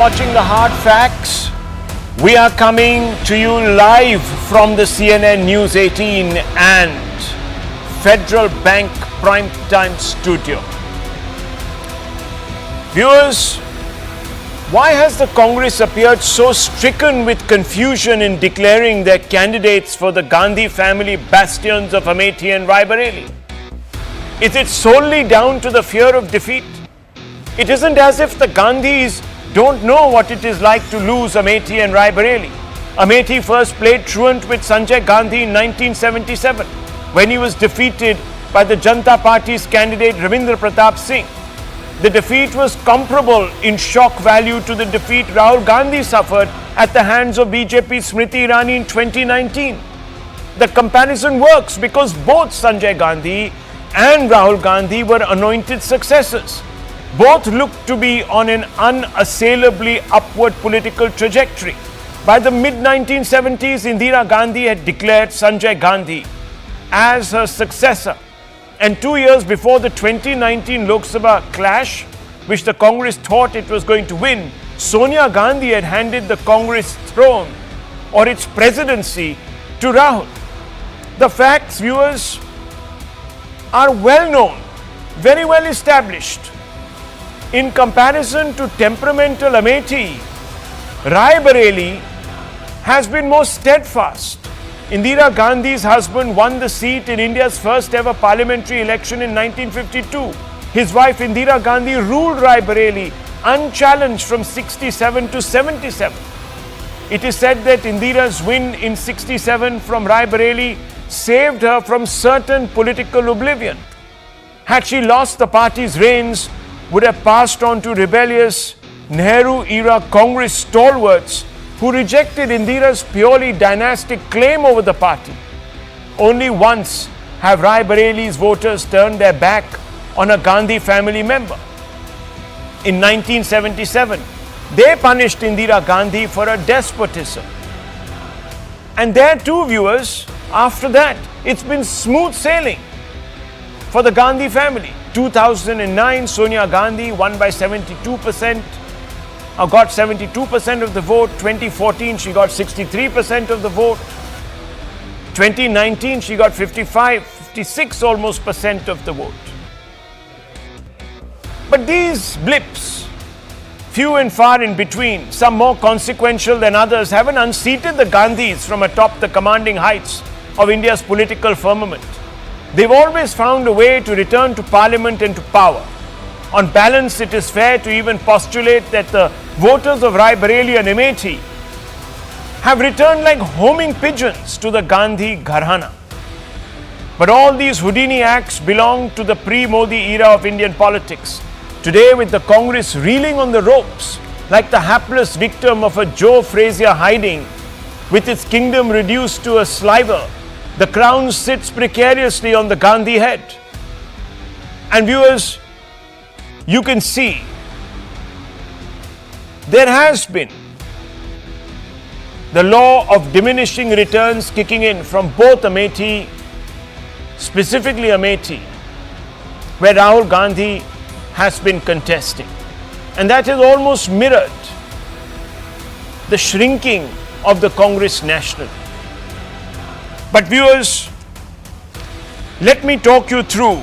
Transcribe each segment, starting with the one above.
Watching the hard facts, we are coming to you live from the CNN News 18 and Federal Bank Primetime Studio. Viewers, why has the Congress appeared so stricken with confusion in declaring their candidates for the Gandhi family bastions of Amethi and Bareli? Is it solely down to the fear of defeat? It isn't as if the Gandhis don't know what it is like to lose Amethi and Bareli. Amethi first played truant with Sanjay Gandhi in 1977 when he was defeated by the Janata Party's candidate Ravindra Pratap Singh. The defeat was comparable in shock value to the defeat Rahul Gandhi suffered at the hands of BJP Smriti Irani in 2019. The comparison works because both Sanjay Gandhi and Rahul Gandhi were anointed successors. Both looked to be on an unassailably upward political trajectory. By the mid-1970s, Indira Gandhi had declared Sanjay Gandhi as her successor. And 2 years before the 2019 Lok Sabha clash, which the Congress thought it was going to win, Sonia Gandhi had handed the Congress throne or its presidency to Rahul. The facts, viewers, are well known, very well established. In comparison to temperamental Amethi, Bareli has been more steadfast. Indira Gandhi's husband won the seat in India's first ever parliamentary election in 1952. His wife Indira Gandhi ruled Bareli unchallenged from 67 to 77. It is said that Indira's win in 67 from Bareli saved her from certain political oblivion. Had she lost, the party's reins would have passed on to rebellious Nehru-era Congress stalwarts who rejected Indira's purely dynastic claim over the party. Only once have Bareli's voters turned their back on a Gandhi family member. In 1977, they punished Indira Gandhi for her despotism. And there too, viewers, after that, it's been smooth sailing for the Gandhi family. 2009, Sonia Gandhi won by 72%, got 72% of the vote. 2014, she got 63% of the vote. 2019, she got 56 almost percent of the vote. But these blips, few and far in between, some more consequential than others, haven't unseated the Gandhis from atop the commanding heights of India's political firmament. They've always found a way to return to parliament and to power. On balance, it is fair to even postulate that the voters of Bareli and Amethi have returned like homing pigeons to the Gandhi Gharana. But all these Houdini acts belong to the pre-Modi era of Indian politics. Today, with the Congress reeling on the ropes like the hapless victim of a Joe Frazier hiding, with its kingdom reduced to a sliver, the crown sits precariously on the Gandhi head. And viewers, you can see there has been the law of diminishing returns kicking in from both Amethi, specifically Amethi, where Rahul Gandhi has been contesting. And that has almost mirrored the shrinking of the Congress nationally. But viewers, let me talk you through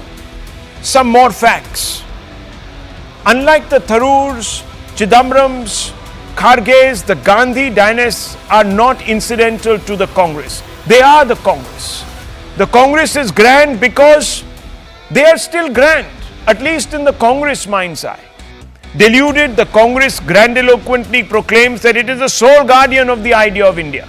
some more facts. Unlike the Tharoors, Chidambarams, Kharges, the Gandhi dynasts are not incidental to the Congress. They are the Congress. The Congress is grand because they are still grand, at least in the Congress mind's eye. Deluded, the Congress grandiloquently proclaims that it is the sole guardian of the idea of India.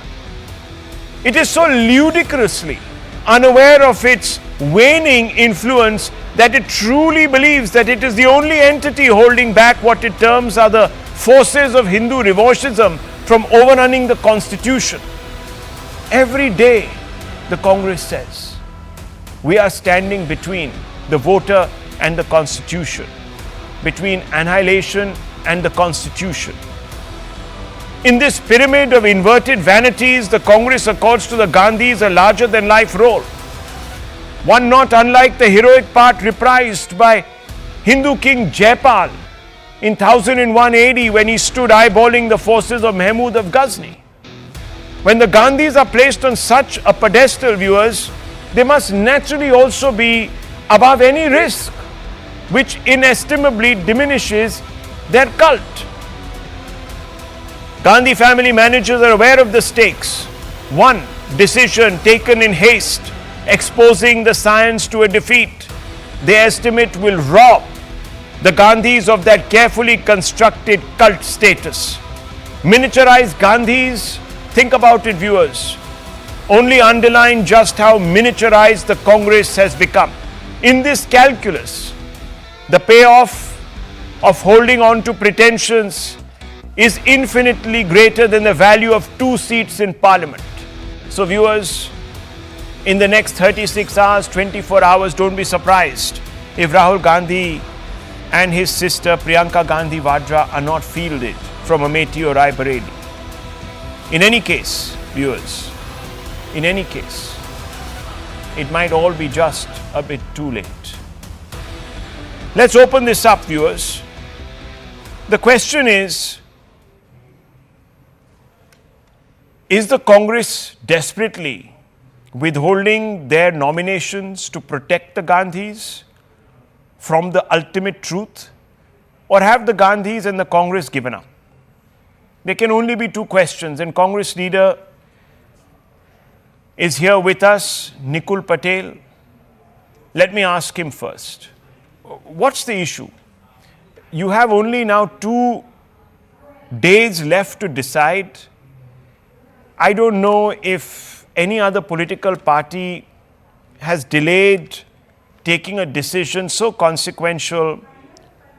It is so ludicrously unaware of its waning influence that it truly believes that it is the only entity holding back what it terms are the forces of Hindu revanchism from overrunning the constitution. Every day, the Congress says, we are standing between the voter and the constitution, between annihilation and the constitution. In this pyramid of inverted vanities, the Congress accords to the Gandhis a larger-than-life role, one not unlike the heroic part reprised by Hindu king Jaipal in 1001 AD when he stood eyeballing the forces of Mahmud of Ghazni. When the Gandhis are placed on such a pedestal, viewers, they must naturally also be above any risk, which inestimably diminishes their cult. Gandhi family managers are aware of the stakes. One decision taken in haste, exposing the science to a defeat, they estimate will rob the Gandhis of that carefully constructed cult status. Miniaturized Gandhis, think about it, viewers, only underline just how miniaturized the Congress has become. In this calculus, the payoff of holding on to pretensions is infinitely greater than the value of 2 seats in Parliament. So, viewers, in the next 36 hours, 24 hours, don't be surprised if Rahul Gandhi and his sister Priyanka Gandhi Vadra are not fielded from Amethi or Bareli. In any case, viewers, in any case, it might all be just a bit too late. Let's open this up, viewers. The question is the Congress desperately withholding their nominations to protect the Gandhis from the ultimate truth, or have the Gandhis and the Congress given up? There can only be 2 questions, and Congress leader is here with us, Nikul Patel. Let me ask him first. What's the issue? You have only now 2 days left to decide. I don't know if any other political party has delayed taking a decision so consequential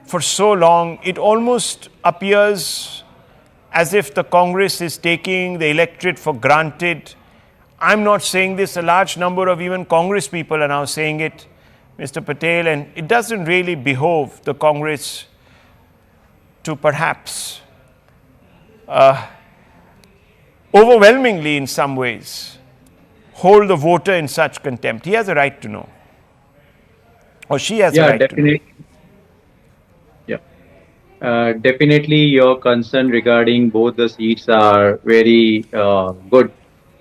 for so long. It almost appears as if the Congress is taking the electorate for granted. I'm not saying this, a large number of even Congress people are now saying it, Mr. Patel, and it doesn't really behove the Congress to perhaps overwhelmingly in some ways hold the voter in such contempt. He has a right to know, or she has a right to know. Definitely your concern regarding both the seats are very good,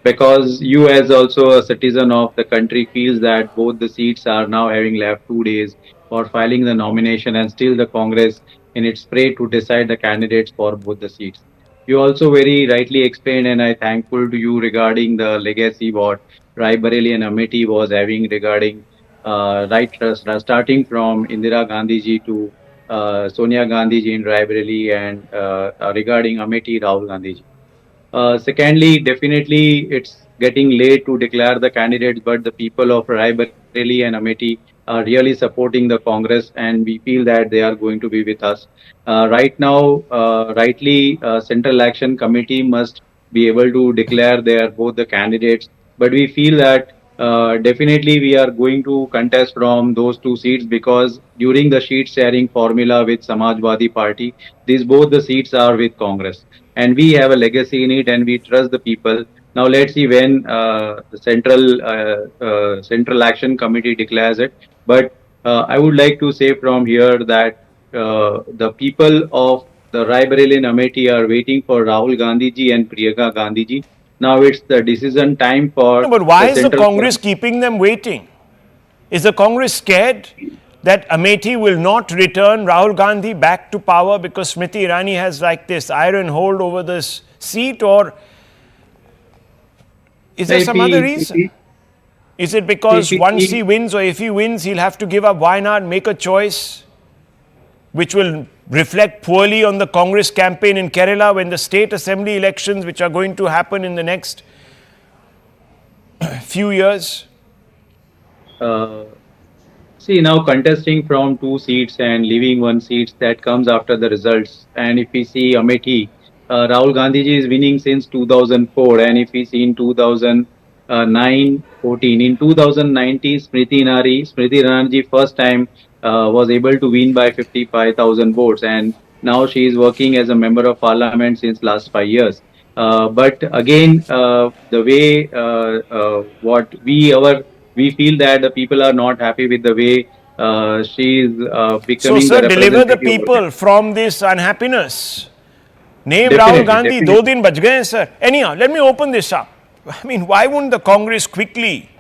because you as also a citizen of the country feels that both the seats are now having left 2 days for filing the nomination, and still the Congress in its prey to decide the candidates for both the seats. You also very rightly explained, and I thankful to you regarding the legacy what Bareli and Amethi was having regarding starting from Indira Gandhi ji to Sonia Gandhi ji in Bareli, and regarding Amethi Rahul Gandhi ji. Secondly, definitely it's getting late to declare the candidates, but the people of Bareli and Amethi are really supporting the Congress, and we feel that they are going to be with us. Right now, rightly, Central Election Committee must be able to declare their both the candidates, but we feel that definitely we are going to contest from those 2 seats, because during the seat sharing formula with Samajwadi Party, these both the seats are with Congress, and we have a legacy in it, and we trust the people. Now let's see when the Central Action Committee declares it. But I would like to say from here that the people of the Bareli and Amethi are waiting for Rahul Gandhi ji and Priyanka Gandhi ji. Now it's the decision time for. No, but why is the Congress keeping them waiting? Is the Congress scared that Amethi will not return Rahul Gandhi back to power because Smriti Irani has like this iron hold over this seat, or is there some other reason? Is it because once he wins, or if he wins, he'll have to give up Wayanad, make a choice which will reflect poorly on the Congress campaign in Kerala when the state assembly elections, which are going to happen in the next few years? See, now contesting from 2 seats and leaving 1 seat, that comes after the results. And if we see Amethi, Rahul Gandhi ji is winning since 2004, and if we see in 2009-14, in 2019, Smriti Irani ji first time was able to win by 55,000 votes, and now she is working as a member of parliament since last 5 years. But again, the way what we feel that the people are not happy with the way she is So, becoming sir, the deliver the representative over there. people from this unhappiness. Name Rahul Definitely, Gandhi, definitely. 2 दिन बच गए हैं, sir. Anyhow, let me open this up. I mean, why wouldn't the Congress quickly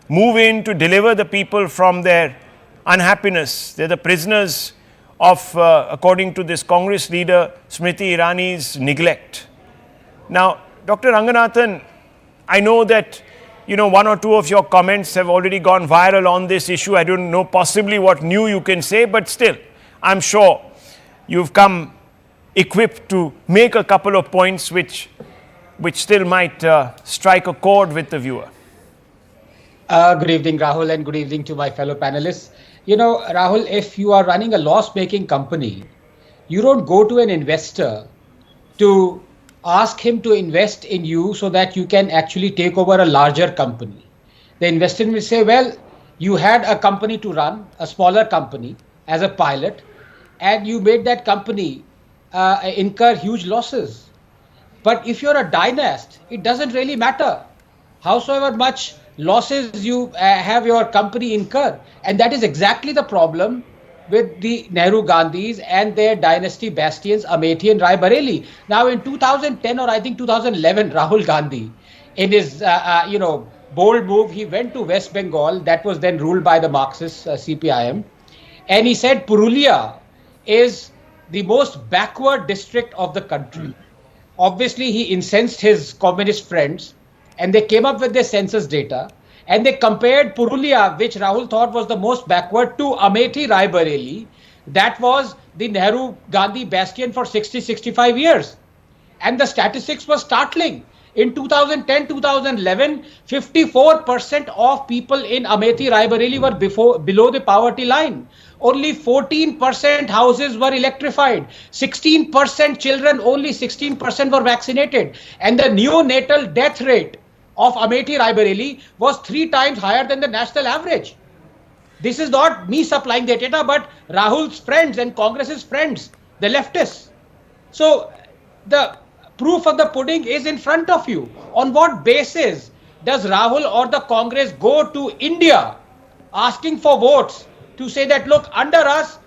move in to deliver the people from their unhappiness? They're the prisoners of, according to this Congress leader, Smriti Irani's neglect. Now, Dr. Ranganathan, I know that, you know, one or two of your comments have already gone viral on this issue. I don't know possibly what new you can say, but still, I'm sure you've come equipped to make a couple of points which still might strike a chord with the viewer. Good evening, Rahul, and good evening to my fellow panelists. You know, Rahul, if you are running a loss-making company, you don't go to an investor to ask him to invest in you so that you can actually take over a larger company. The investor will say, well, you had a company to run, a smaller company as a pilot, and you made that company incur huge losses. But if you're a dynast, it doesn't really matter. Howsoever much losses you have your company incur. And that is exactly the problem with the Nehru Gandhis and their dynasty bastions, Amethi and Bareli. Now in 2010 or I think 2011, Rahul Gandhi, in his bold move, he went to West Bengal, that was then ruled by the Marxist CPIM, and he said Purulia is the most backward district of the country. Obviously, he incensed his communist friends, and they came up with their census data, and they compared Purulia, which Rahul thought was the most backward, to Amethi Bareli. That was the Nehru Gandhi bastion for 65 years. And the statistics were startling. In 2010-2011, 54% of people in Amethi Bareli were below the poverty line. Only 14% houses were electrified. 16% children, only 16% were vaccinated. And the neonatal death rate of Amethi Bareli was 3 times higher than the national average. This is not me supplying the data, but Rahul's friends and Congress's friends, the leftists. So the proof of the pudding is in front of you. On what basis does Rahul or the Congress go to India asking for votes to say that, look, under us,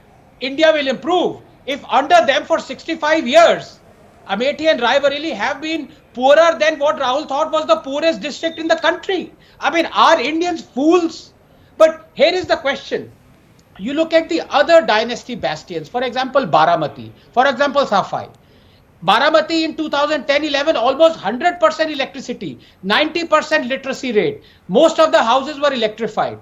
India will improve? If under them for 65 years, Amethi and Bareli have been poorer than what Rahul thought was the poorest district in the country. I mean, are Indians fools? But here is the question. You look at the other dynasty bastions, for example, Baramati, for example, Safai. Baramati in 2010-11, almost 100% electricity, 90% literacy rate. Most of the houses were electrified.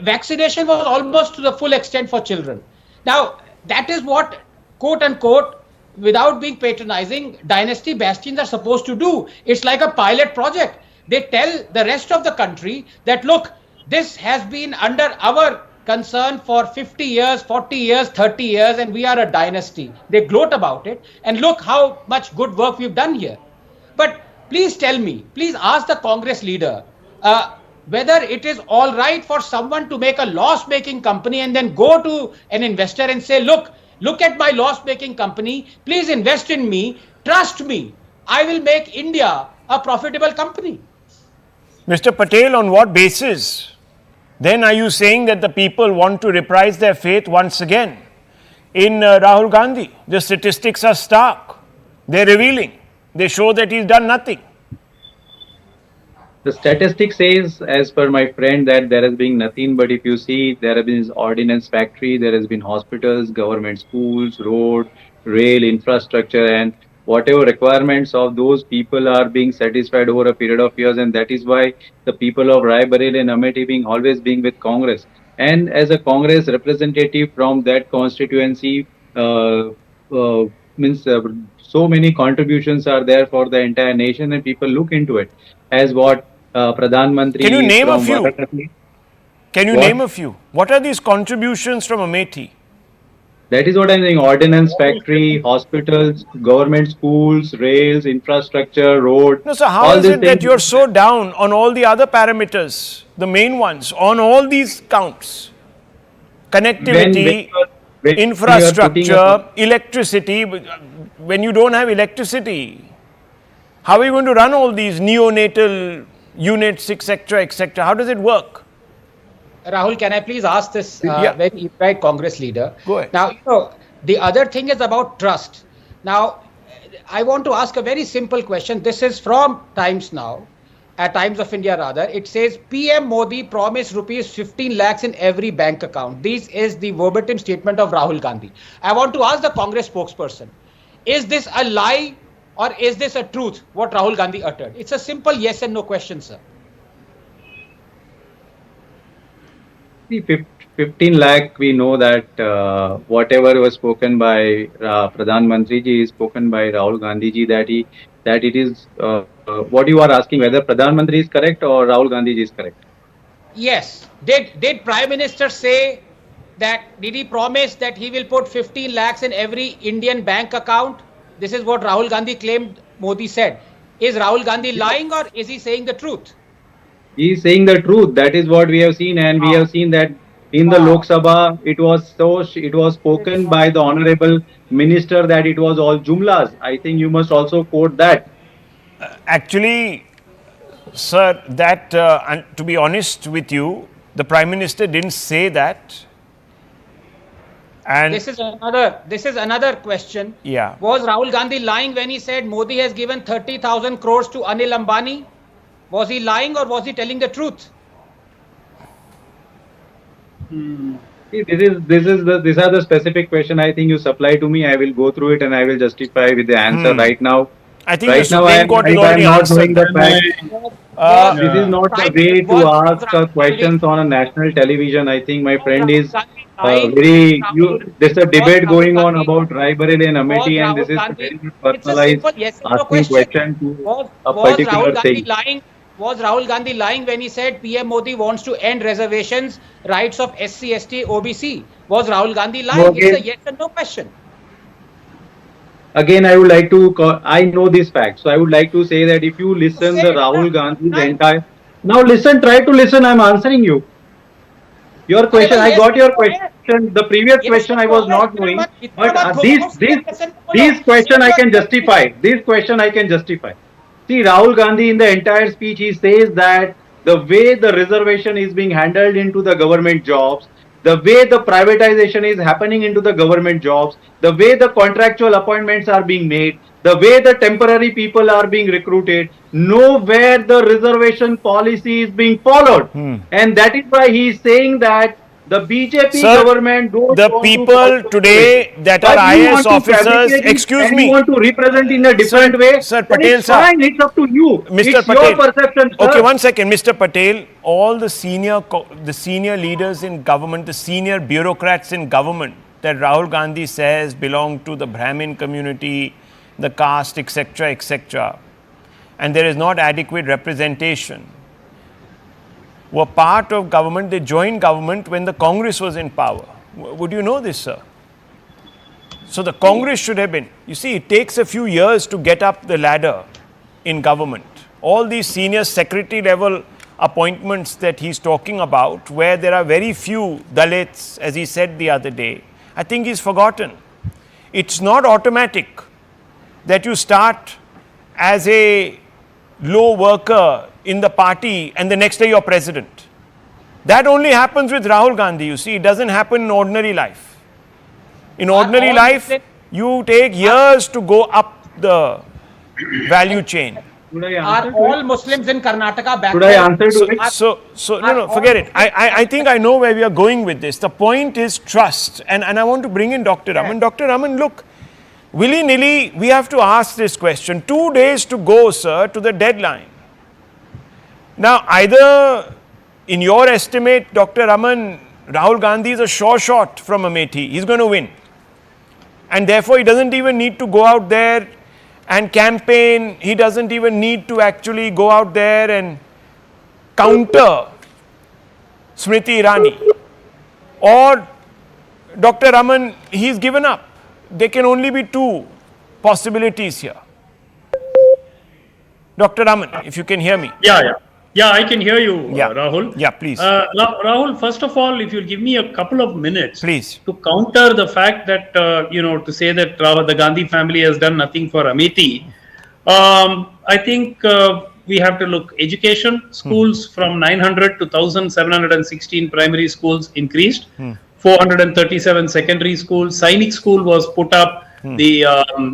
Vaccination was almost to the full extent for children. Now, that is what, quote unquote, without being patronizing, dynasty bastions are supposed to do. It's like a pilot project. They tell the rest of the country that, look, this has been under our concern for 50 years, 40 years, 30 years, and we are a dynasty. They gloat about it, and look how much good work we've done here. But please tell me, please ask the Congress leader whether it is all right for someone to make a loss-making company and then go to an investor and say, look at my loss-making company, please invest in me, trust me, I will make India a profitable company. Mr. Patel, on what basis then are you saying that the people want to reprise their faith once again in Rahul Gandhi? The statistics are stark. They're revealing. They show that he's done nothing. The statistic says, as per my friend, that there has been nothing, but if you see, there has been ordnance factory, there has been hospitals, government schools, road, rail, infrastructure, and whatever requirements of those people are being satisfied over a period of years, and that is why the people of Bareli and Amethi being always being with Congress. And as a Congress representative from that constituency, means so many contributions are there for the entire nation, and people look into it as what Pradhan Mantri. Can you name a few? Varanasi. Can you name a few? What are these contributions from Amethi? That is what I'm saying. Ordnance factory, hospitals, government schools, rails, infrastructure, road. No, so how is it that you're so down on all the other parameters, the main ones, on all these counts? Connectivity, infrastructure, electricity. When you don't have electricity, how are you going to run all these neonatal units, etc., etc.? How does it work? Rahul, can I please ask this Yeah. very right Congress leader? Go ahead. Now, the other thing is about trust. Now, I want to ask a very simple question. This is from Times Now, at Times of India rather. It says PM Modi promised rupees 15 lakhs in every bank account. This is the verbatim statement of Rahul Gandhi. I want to ask the Congress spokesperson, is this a lie or is this a truth, what Rahul Gandhi uttered? It's a simple yes and no question, sir. See, 15 lakh, we know that whatever was spoken by Pradhan Mantri ji is spoken by Rahul Gandhi ji, that it is what you are asking, whether Pradhan Mantri is correct or Rahul Gandhi ji is correct. Yes. Did Prime Minister say that, did he promise that he will put 15 lakhs in every Indian bank account? This is what Rahul Gandhi claimed Modi said. Is Rahul Gandhi lying or is he saying the truth? He is saying the truth. That is what we have seen, and we have seen that in the Lok Sabha, it was spoken by the honorable minister that it was all jumlas. I think you must also quote that. Actually, sir, that and to be honest with you, the Prime Minister didn't say that. And This is another question. Yeah. Was Rahul Gandhi lying when he said Modi has given 30,000 crores to Anil Ambani? Was he lying or was he telling the truth? See, these are the specific question I think you supply to me. I will go through it and I will justify with the answer right now. I think Right the now, Supreme Court has already not answered knowing the that. fact. This is not the way to ask questions on a national television. I think my friend is there's a debate going on about Bareli and Amethi, and this is very personalized asking question to a particular thing. Was Rahul Gandhi lying when he said PM Modi wants to end reservations, rights of SC, ST, OBC? Was Rahul Gandhi lying? Okay. It's a yes and no question. Again, I would like to, I know this fact, so I would like to say that if you listen the Rahul Gandhi's entire, now listen, try to listen, I'm answering you. Your question, I got your question, the previous question I was not knowing, but these question I can justify, this question I can justify. See, Rahul Gandhi in the entire speech, he says that the way the reservation is being handled into the government jobs, the way the privatization is happening into the government jobs, the way the contractual appointments are being made, the way the temporary people are being recruited, nowhere the reservation policy is being followed. And that is why he is saying that the BJP government the people today that are IAS officers, excuse me, you want to represent in a different way, Sir Patel, it's fine, it's up to you. Mr. It's Patel. your perception, sir. Okay, one second, Mr. Patel. All the senior leaders in government, the senior bureaucrats in government that Rahul Gandhi says belong to the Brahmin community, the caste, etc., and there is not adequate representation, were part of government. They joined government when the Congress was in power. Would you know this, sir? So the Congress should have been. You see, it takes a few years to get up the ladder in government. All these senior secretary level appointments that he's talking about, where there are very few Dalits, as he said the other day, I think he's forgotten. It's not automatic that you start as a low worker in the party and the next day you're president. That only happens with Rahul Gandhi, you see. It doesn't happen in ordinary life. In ordinary life, you take years to go up the value chain. Are all Muslims in Karnataka back? Should I answer to it? So no, forget it. I think I know where we are going with this. The point is trust. And I want to bring in Dr. Raman. Dr. Raman, look, willy-nilly, we have to ask this question. 2 days to go, sir, to the deadline. Now, either in your estimate, Dr. Raman, Rahul Gandhi is a sure shot from Amethi. He's going to win. And therefore, he doesn't even need to go out there and campaign. He doesn't even need to actually go out there and counter Smriti Irani. Or Dr. Raman, he's given up. There can only be two possibilities here. Dr. Raman, if you can hear me. Yeah, I can hear you, Rahul. Yeah, please. Rahul, first of all, if you'll give me a couple of minutes, please, to counter the fact that, to say that the Gandhi family has done nothing for Amethi, I think we have to look education. Schools from 900 to 1,716 primary schools increased. 437 secondary schools. Sainik School was put up. The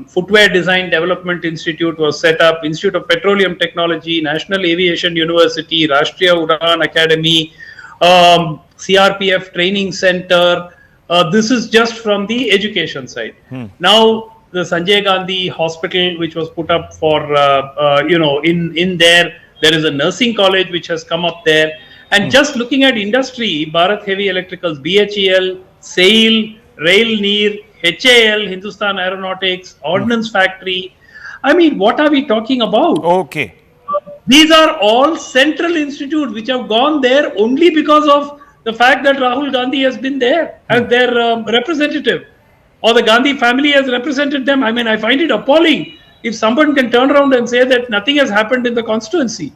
Footwear Design Development Institute was set up. Institute of Petroleum Technology, National Aviation University, Rashtriya Udan Academy, CRPF Training Center. This is just from the education side. Now, the Sanjay Gandhi Hospital, which was put up for, in there is a nursing college which has come up there. And just looking at industry, Bharat Heavy Electricals, BHEL, SAIL, Rail Neer, HAL, Hindustan Aeronautics, Ordnance Factory. I mean, what are we talking about? Okay. These are all central institutes which have gone there only because of the fact that Rahul Gandhi has been there as their representative, or the Gandhi family has represented them. I mean, I find it appalling if someone can turn around and say that nothing has happened in the constituency.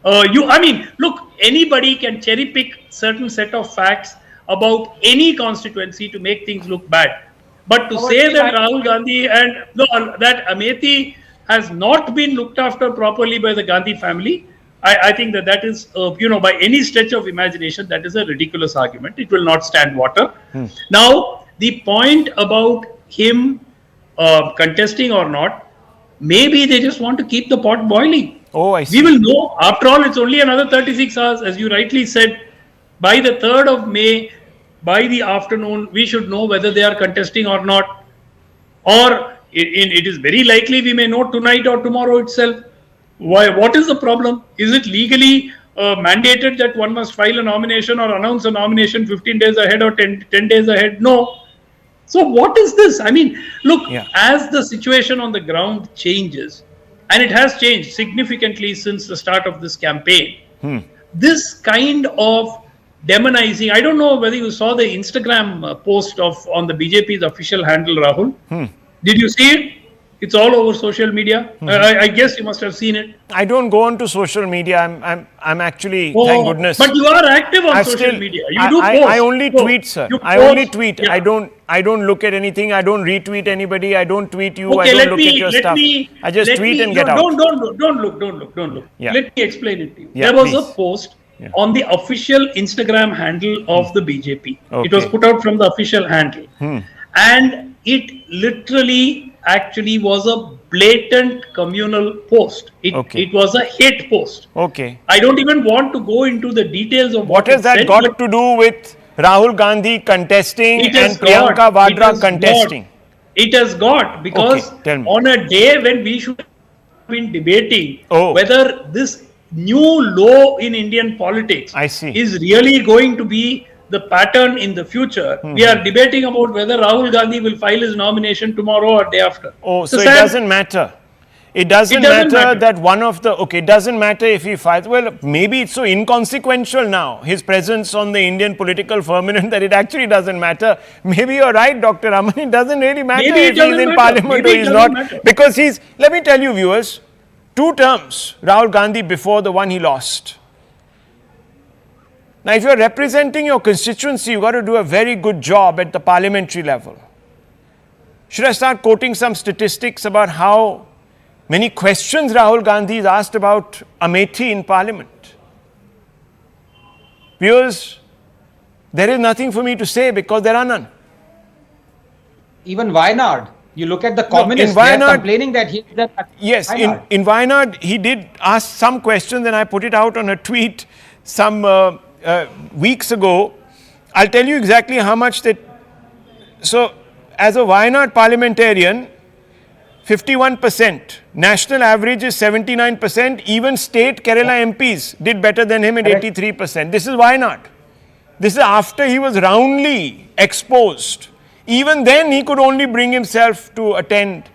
Look, anybody can cherry pick certain set of facts about any constituency to make things look bad. But to say that Rahul Gandhi and that Amethi has not been looked after properly by the Gandhi family, I think that is, by any stretch of imagination, that is a ridiculous argument. It will not stand water. Now, the point about him contesting or not, maybe they just want to keep the pot boiling. Oh, I see. We will know. After all, it's only another 36 hours, as you rightly said. By the 3rd of May, by the afternoon, we should know whether they are contesting or not. Or it is very likely we may know tonight or tomorrow itself. Why? What is the problem? Is it legally mandated that one must file a nomination or announce a nomination 15 days ahead or 10 days ahead? No. So what is this? I mean, look, as the situation on the ground changes, and it has changed significantly since the start of this campaign, this kind of demonizing, I don't know whether you saw the Instagram post on the BJP's official handle, Rahul. Did you see it? It's all over social media. I guess you must have seen it. I don't go onto social media. I'm actually, thank goodness. But you are active on social media. You do post. I only tweet, sir. I only tweet. Yeah. I don't look at anything. I don't retweet anybody. I don't tweet you. Okay, I don't look at your stuff. I just tweet and get out. Don't look. Yeah. Let me explain it to you. Yeah, there was please. a post on the official Instagram handle of the BJP. Okay. It was put out from the official handle. And it literally actually was a blatant communal post. It was a hate post. Okay. I don't even want to go into the details of what has that got to do with Rahul Gandhi contesting and Priyanka Vadra contesting? It has got, because on a day when we should have been debating whether this new law in Indian politics is really going to be the pattern in the future, we are debating about whether Rahul Gandhi will file his nomination tomorrow or day after. So it doesn't matter. It doesn't matter that one of the, it doesn't matter if he files. Well, maybe it's so inconsequential now, his presence on the Indian political firmament, that it actually doesn't matter. Maybe you're right, Dr. Raman. It doesn't really matter if he's in parliament or he's not. Because he's, let me tell you viewers, 2 terms, Rahul Gandhi, before the one he lost. Now, if you're representing your constituency, you've got to do a very good job at the parliamentary level. Should I start quoting some statistics about how many questions Rahul Gandhi has asked about Amethi in parliament? Viewers, there is nothing for me to say because there are none. Even Wayanad, you look at the communists, they are complaining that he is Yes, in Wayanad, he did ask some questions and I put it out on a tweet some weeks ago. I'll tell you exactly how much that. So, as a Wayanad parliamentarian, 51%. National average is 79%. Even state Kerala MPs did better than him at 83%. This is Wayanad. This is after he was roundly exposed. Even then, he could only bring himself to attend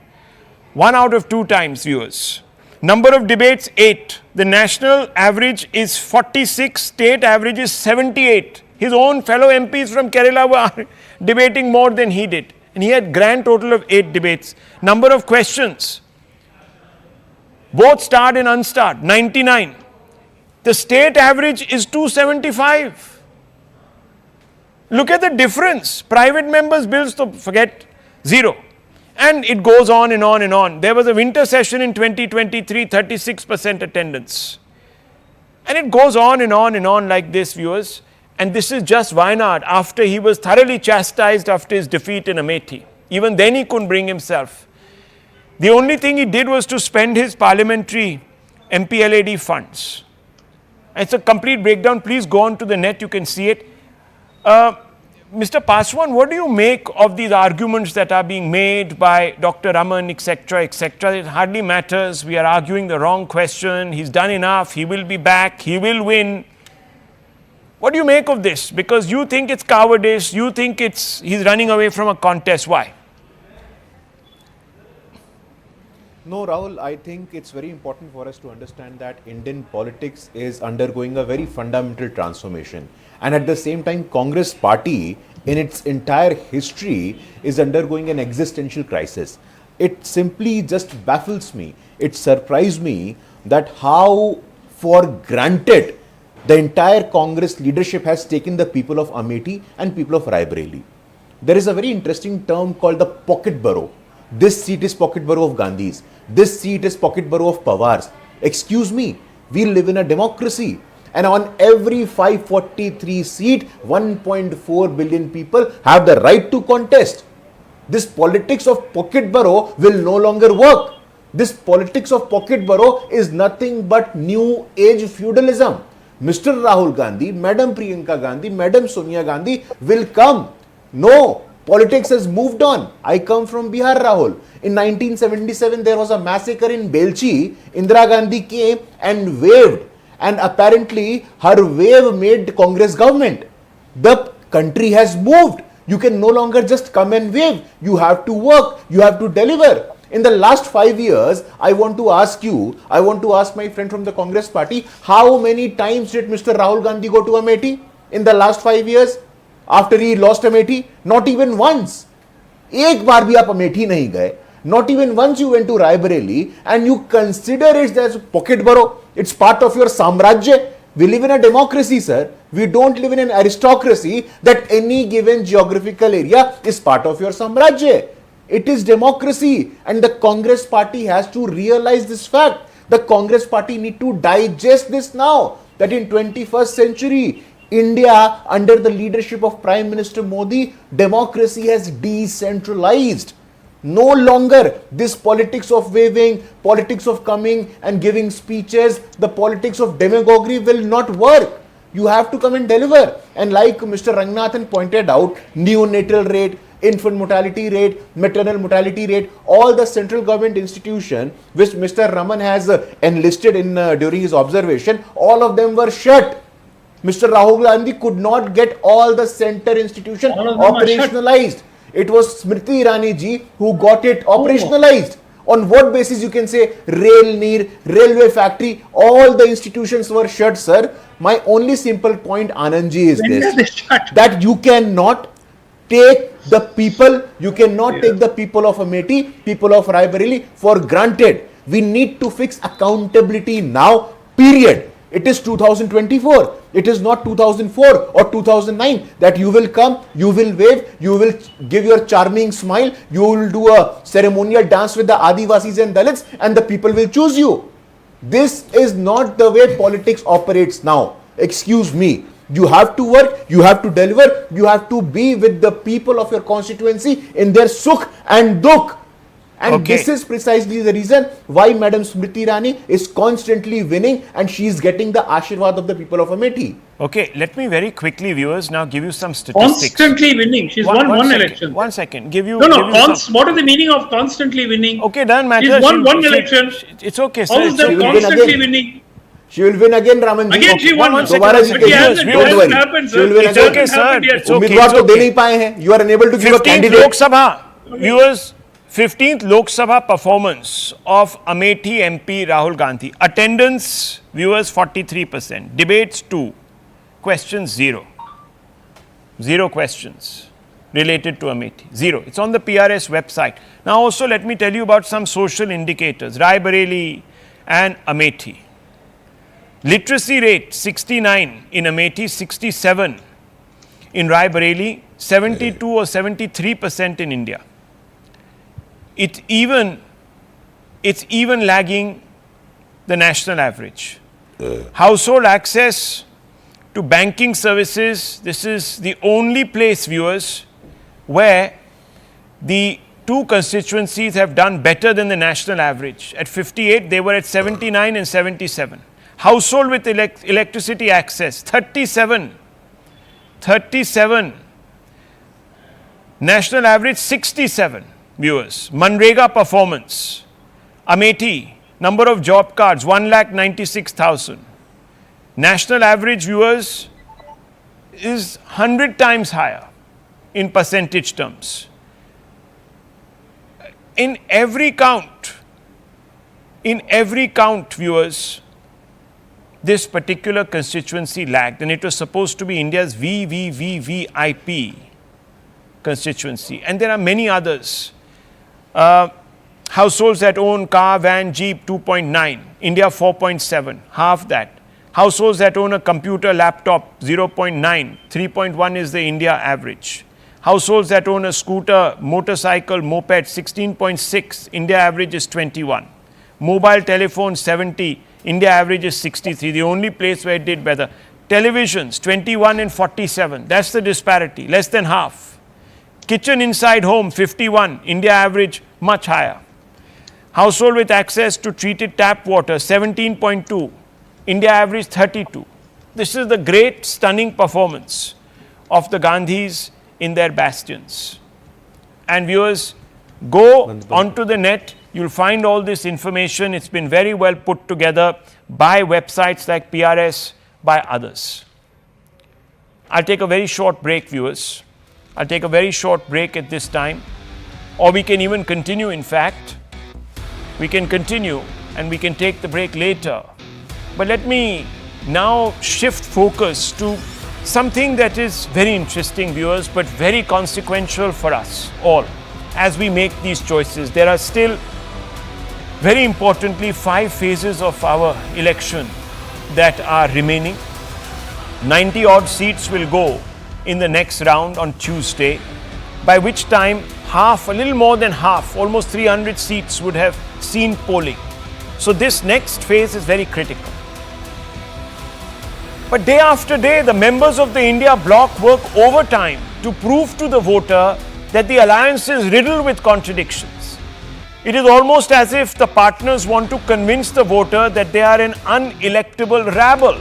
1 out of 2 times, viewers. Number of debates, 8. The national average is 46, state average is 78. His own fellow MPs from Kerala were debating more than he did. And he had grand total of 8 debates. Number of questions, both starred and unstarred, 99. The state average is 275. Look at the difference. Private members' bills, to forget, 0. And it goes on and on and on. There was a winter session in 2023, 36% attendance. And it goes on and on and on like this, viewers. And this is just Wayanad after he was thoroughly chastised after his defeat in Amethi. Even then he couldn't bring himself. The only thing he did was to spend his parliamentary MPLAD funds. It's a complete breakdown. Please go on to the net, you can see it. Mr. Paswan, what do you make of these arguments that are being made by Dr. Raman, etc., etc.? It hardly matters. We are arguing the wrong question. He's done enough. He will be back. He will win. What do you make of this? Because you think it's cowardice. You think he's running away from a contest. Why? No, Rahul, I think it's very important for us to understand that Indian politics is undergoing a very fundamental transformation. And at the same time, Congress party in its entire history is undergoing an existential crisis. It simply just baffles me. It surprised me that how for granted the entire Congress leadership has taken the people of Amethi and people of Bareli. There is a very interesting term called the pocket borough. This seat is pocket borough of Gandhi's. This seat is pocket borough of Pawar's. Excuse me, we live in a democracy. And on every 543 seat, 1.4 billion people have the right to contest. This politics of pocket borough will no longer work. This politics of pocket borough is nothing but new age feudalism. Mr. Rahul Gandhi, Madam Priyanka Gandhi, Madam Sonia Gandhi will come. No, politics has moved on. I come from Bihar, Rahul. In 1977, there was a massacre in Belchi. Indira Gandhi came and waved. And apparently, her wave made Congress government. The country has moved. You can no longer just come and wave. You have to work. You have to deliver. In the last 5 years, I want to ask my friend from the Congress party, how many times did Mr. Rahul Gandhi go to Amethi in the last 5 years after he lost Amethi? Not even once. एक बार भी आप अमेठी नहीं गए. Not even once you went to Bareli and you consider it as pocket borough. It's part of your samrajya. We live in a democracy, sir. We don't live in an aristocracy that any given geographical area is part of your samrajya. It is democracy, and the Congress party has to realize this fact. The Congress party need to digest this now, that in 21st century, India under the leadership of Prime Minister Modi, democracy has decentralized. No longer this politics of waving, politics of coming and giving speeches, the politics of demagoguery will not work. You have to come and deliver. And like Mr. Ranganathan pointed out, neonatal rate, infant mortality rate, maternal mortality rate, all the central government institution which Mr. Raman has enlisted in during his observation, all of them were shut. Mr. Rahul Gandhi could not get all the center institution operationalized. It was Smriti Irani ji who got it operationalized. On what basis you can say rail near, railway factory, all the institutions were shut, sir. My only simple point, Anand ji, is this, that you cannot take the people, you cannot take the people of Amethi, people of Bareli for granted. We need to fix accountability now, period. It is 2024. It is not 2004 or 2009 that you will come, you will wave, you will give your charming smile, you will do a ceremonial dance with the Adivasis and Dalits and the people will choose you. This is not the way politics operates now. Excuse me. You have to work, you have to deliver, you have to be with the people of your constituency in their sukh and dukh. And this is precisely the reason why Madam Smriti Irani is constantly winning and she is getting the Ashirwad of the people of Amethi. Okay, let me very quickly, viewers, now give you some statistics. Constantly winning. She's won one election. 1 second. Give you. What is the meaning of constantly winning? Okay, doesn't matter. She's won one election. It's okay, sir. How is that constantly winning? She will win again, Raman ji. Again, she won. One Don't worry. Happened, she will win It's again. okay, sir. It's okay. उम्मीदवार तो दे नहीं पाए हैं. You are unable to give a 15th candidate. Lok Sabha, viewers, 15th Lok Sabha performance of Amethi MP Rahul Gandhi. Attendance, viewers, 43%. Debates, 2. Questions, 0. 0 questions related to Amethi. 0. It's on the PRS website. Now also let me tell you about some social indicators. Bareli and Amethi. Literacy rate, 69 in Amethi, 67 in Bareli, 72 or 73% in India. it's even lagging the national average. Household access to banking services, this is the only place, viewers, where the two constituencies have done better than the national average. At 58, they were at 79 and 77. Household with electricity access, 37. National average, 67, viewers. Manrega performance, Amethi, number of job cards, 1,96,000. National average, viewers, is 100 times higher in percentage terms. In every count, viewers, this particular constituency lagged, and it was supposed to be India's VVVVIP constituency. And there are many others. Households that own car, van, jeep, 2.9. India, 4.7, half that. Households that own a computer, laptop, 0.9. 3.1 is the India average. Households that own a scooter, motorcycle, moped, 16.6. India average is 21. Mobile telephone, 70. India average is 63. The only place where it did better. Televisions, 21 and 47. That's the disparity, less than half. Kitchen inside home, 51. India average, much higher. Household with access to treated tap water, 17.2. India average, 32. This is the great, stunning performance of the Gandhis in their bastions. And viewers, go onto the net, you'll find all this information. It's been very well put together by websites like PRS, by others. I'll take a very short break, viewers. I'll take a very short break at this time, or we can even continue. In fact, we can continue and we can take the break later. But let me now shift focus to something that is very interesting, viewers, but very consequential for us all as we make these choices. There are still, very importantly, 5 phases of our election that are remaining. 90 odd seats will go in the next round on Tuesday, by which time half, a little more than half, almost 300 seats would have seen polling. So this next phase is very critical. But day after day, the members of the India bloc work overtime to prove to the voter that the alliance is riddled with contradictions. It is almost as if the partners want to convince the voter that they are an unelectable rabble.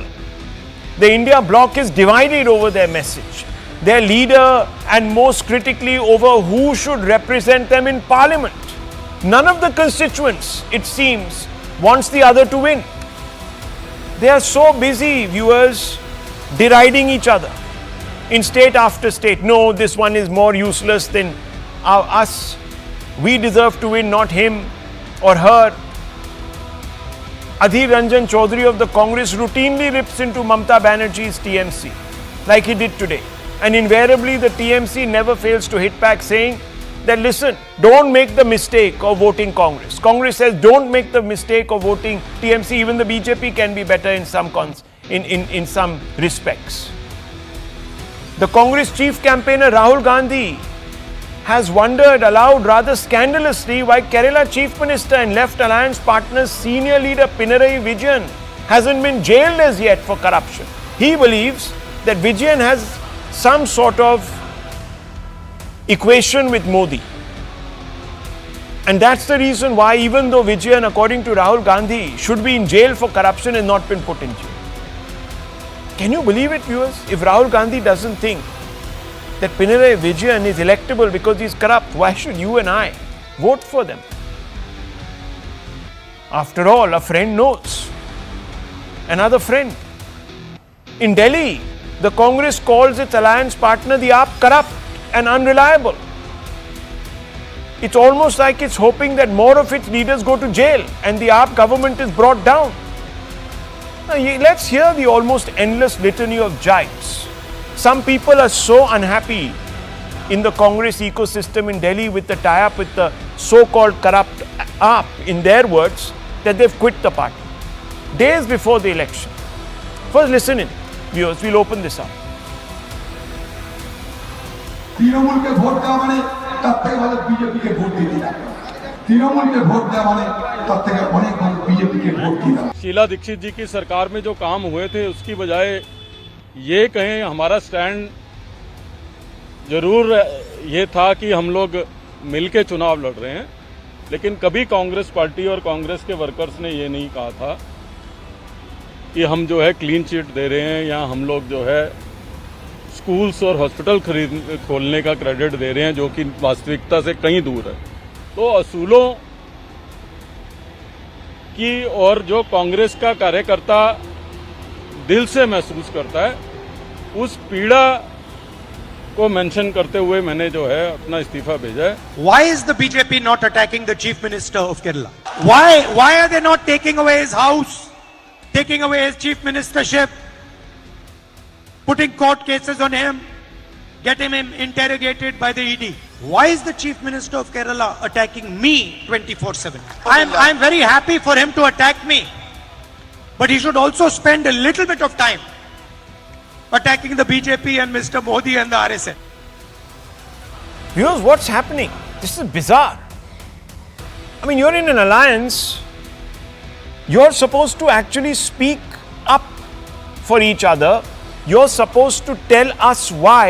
The India bloc is divided over their message, their leader, and most critically over who should represent them in parliament. None of the constituents, it seems, wants the other to win. They are so busy, viewers, deriding each other in state after state. No, this one is more useless than us. We deserve to win, not him or her. Adhir Ranjan Chowdhury of the Congress routinely rips into Mamata Banerjee's TMC, like he did today. And invariably, the TMC never fails to hit back, saying that, listen, don't make the mistake of voting Congress. Congress says, don't make the mistake of voting TMC. Even the BJP can be better in some respects. The Congress chief campaigner Rahul Gandhi has wondered aloud rather scandalously why Kerala Chief Minister and Left Alliance partners senior leader Pinarayi Vijayan hasn't been jailed as yet for corruption. He believes that Vijayan has some sort of equation with Modi. And that's the reason why, even though Vijayan, according to Rahul Gandhi, should be in jail for corruption, has not been put in jail. Can you believe it, viewers? If Rahul Gandhi doesn't think that Pinarayi Vijayan is electable because he's corrupt, why should you and I vote for them? After all, a friend knows another friend. In Delhi, the Congress calls its alliance partner, the AAP, corrupt and unreliable. It's almost like it's hoping that more of its leaders go to jail and the AAP government is brought down. Now, let's hear the almost endless litany of jibes. Some people are so unhappy in the Congress ecosystem in Delhi with the tie-up with the so-called corrupt AAP, in their words, that they've quit the party days before the election. First, listen in, viewers, we'll open this up. Trinamool के vote का मैंने तब तक वाले BJP के vote दे दिया তৃণমূলকে vote দেওয়া মানে তার থেকে অনেক ভালো বিজেপিকে ভোট দেওয়া। शीला दीक्षित जी की सरकार में जो काम हुए थे उसकी बजाय ये कहें हमारा स्टैंड जरूर ये था कि हम लोग मिलके चुनाव लड़ रहे हैं, लेकिन कभी कांग्रेस पार्टी और कांग्रेस के वर्कर्स ने ये नहीं कहा था कि हम जो है क्लीन चिट दे रहे हैं या हम लोग जो है स्कूल्स और हॉस्पिटल खोलने का क्रेडिट दे रहे हैं, जो कि वास्तविकता से कहीं दूर है। तो असूलों की और जो कांग्रेस का कार्यकर्ता दिल से महसूस करता है, उस पीड़ा को मेंशन करते हुए मैंने जो है अपना इस्तीफा भेजा है। Why is the BJP not attacking the Chief Minister of Kerala? Why are they not taking away his house, taking away his chief ministership, putting court cases on him, getting him interrogated by the ED? Why is the Chief Minister of Kerala attacking me 24/7? I'm very happy for him to attack me, but he should also spend a little bit of time attacking the BJP and Mr. Modi and the RSS. Viewers, what's happening? This is bizarre. I mean, you're in an alliance. You're supposed to actually speak up for each other. You're supposed to tell us why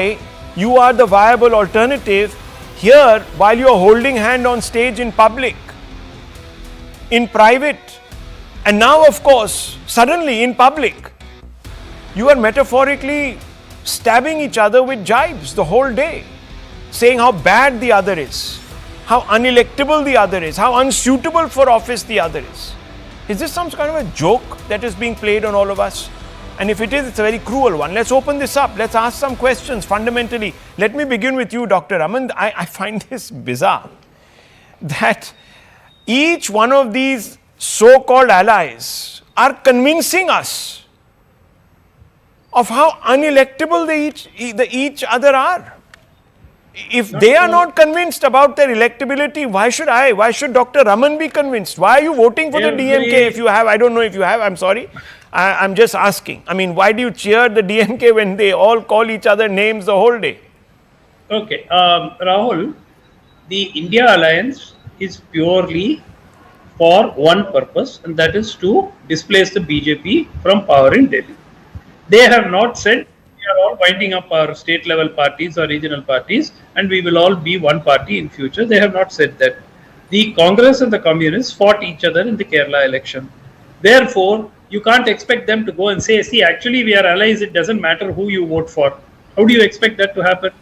you are the viable alternative. Here, while you're holding hand on stage in public, in private, and now, of course, suddenly in public, you are metaphorically stabbing each other with jibes the whole day, saying how bad the other is, how unelectable the other is, how unsuitable for office the other is. Is this some kind of a joke that is being played on all of us? And if it is, it's a very cruel one. Let's open this up. Let's ask some questions fundamentally. Let me begin with you, Dr. Raman. I find this bizarre that each one of these so-called allies are convincing us of how unelectable they each other are. If they are not convinced about their electability, why should I? Why should Dr. Raman be convinced? Why are you voting for the DMK if you have? I don't know if you have. I'm sorry. I'm just asking. I mean, why do you cheer the DMK when they all call each other names the whole day? Okay, Rahul, the India Alliance is purely for one purpose, and that is to displace the BJP from power in Delhi. They have not said we are all winding up our state level parties or regional parties and we will all be one party in future. They have not said that. The Congress and the Communists fought each other in the Kerala election. Therefore, you can't expect them to go and say, see, actually we are allies, it doesn't matter who you vote for. How do you expect that to happen?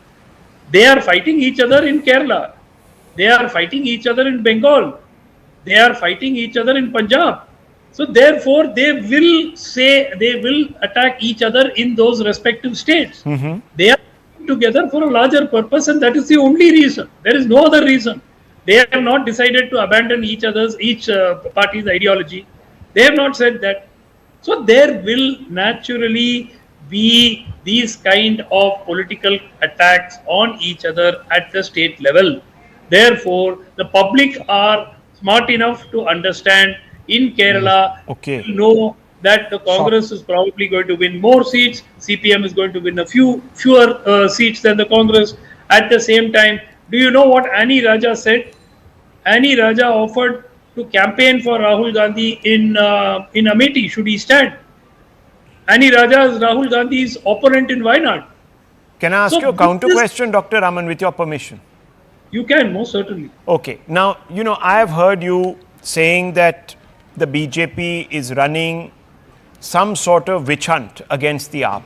They are fighting each other in Kerala. They are fighting each other in Bengal. They are fighting each other in Punjab. So therefore, they will attack each other in those respective states. They are together for a larger purpose, and that is the only reason. There is no other reason. They have not decided to abandon each party's ideology. They have not said that. So there will naturally be these kind of political attacks on each other at the state level. Therefore, the public are smart enough to understand in Kerala, will know that the Congress is probably going to win more seats, CPM is going to win a fewer seats than the Congress. At the same time, do you know what Annie Raja said? Annie Raja offered to campaign for Rahul Gandhi in Amethi, should he stand. Annie Raja is Rahul Gandhi's opponent in Wayanad. Can I ask you a counter question, Dr. Raman, with your permission? You can, most certainly. Okay. Now, I have heard you saying that the BJP is running some sort of witch hunt against the AAP.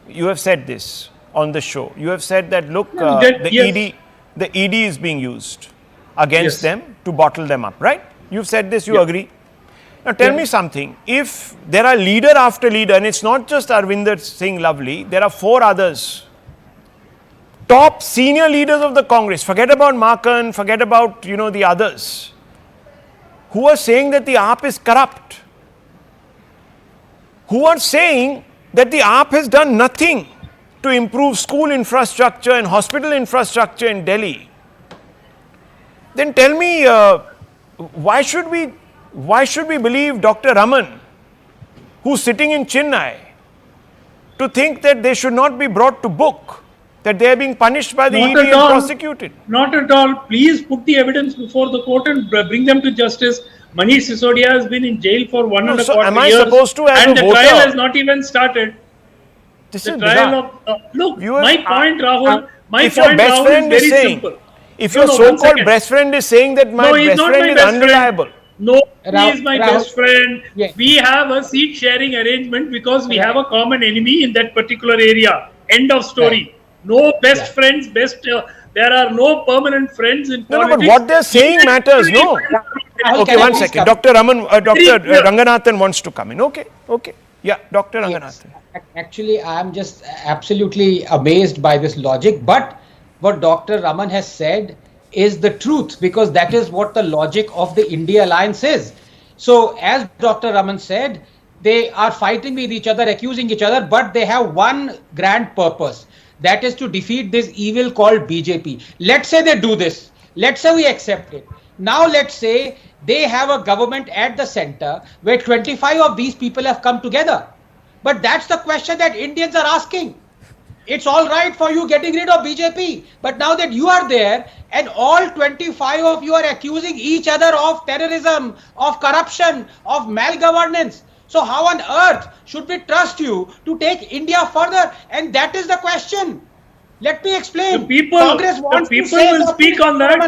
You have said this on the show. You have said that, look, the ED is being used against them to bottle them up, right? You've said this, you agree? Now tell me something. If there are leader after leader, and it's not just Arvinder Singh Lovely, there are 4 others, top senior leaders of the Congress, forget about Makan, forget about, the others, who are saying that the AAP is corrupt, who are saying that the AAP has done nothing to improve school infrastructure and hospital infrastructure in Delhi, then tell me, why should we believe Dr. Raman, who's sitting in Chennai, to think that they should not be brought to book that they are being punished by the Not ED at and all. prosecuted. Not at all. Please put the evidence before the court and bring them to justice. Manish Sisodia has been in jail for one No, and a so quarter am I years, supposed to, as and a the voter- trial has not even started. This The is trial bizarre. of look. Viewers, My point, Rahul. My if your point, best Rahul, friend is is very saying, simple. if No, your no, one so-called second. best friend is saying that my No, he's best not friend my is best unreliable. friend. No, he Rahul- is my Rahul- best friend. Yes. We have a seat sharing arrangement because we have a common enemy in that particular area. End of story. No best Yeah. friends, there are no permanent friends in No, politics. but what they're saying Even matters, if no. Rahul, Okay, can I one please second. come? Dr. clear. Ranganathan wants to come in. Okay. Yeah, Dr. Ranganathan. Yes. Actually, I am just absolutely amazed by this logic. But what Dr. Raman has said is the truth, because that is what the logic of the India Alliance is. So, as Dr. Raman said, they are fighting with each other, accusing each other, but they have one grand purpose. That is to defeat this evil called BJP. Let's say they do this. Let's say we accept it. Now let's say they have a government at the center where 25 of these people have come together. But that's the question that Indians are asking. It's all right for you getting rid of BJP, but now that you are there and all 25 of you are accusing each other of terrorism, of corruption, of malgovernance, so how on earth should we trust you to take India further? And that is the question. Let me explain. The people will speak on that.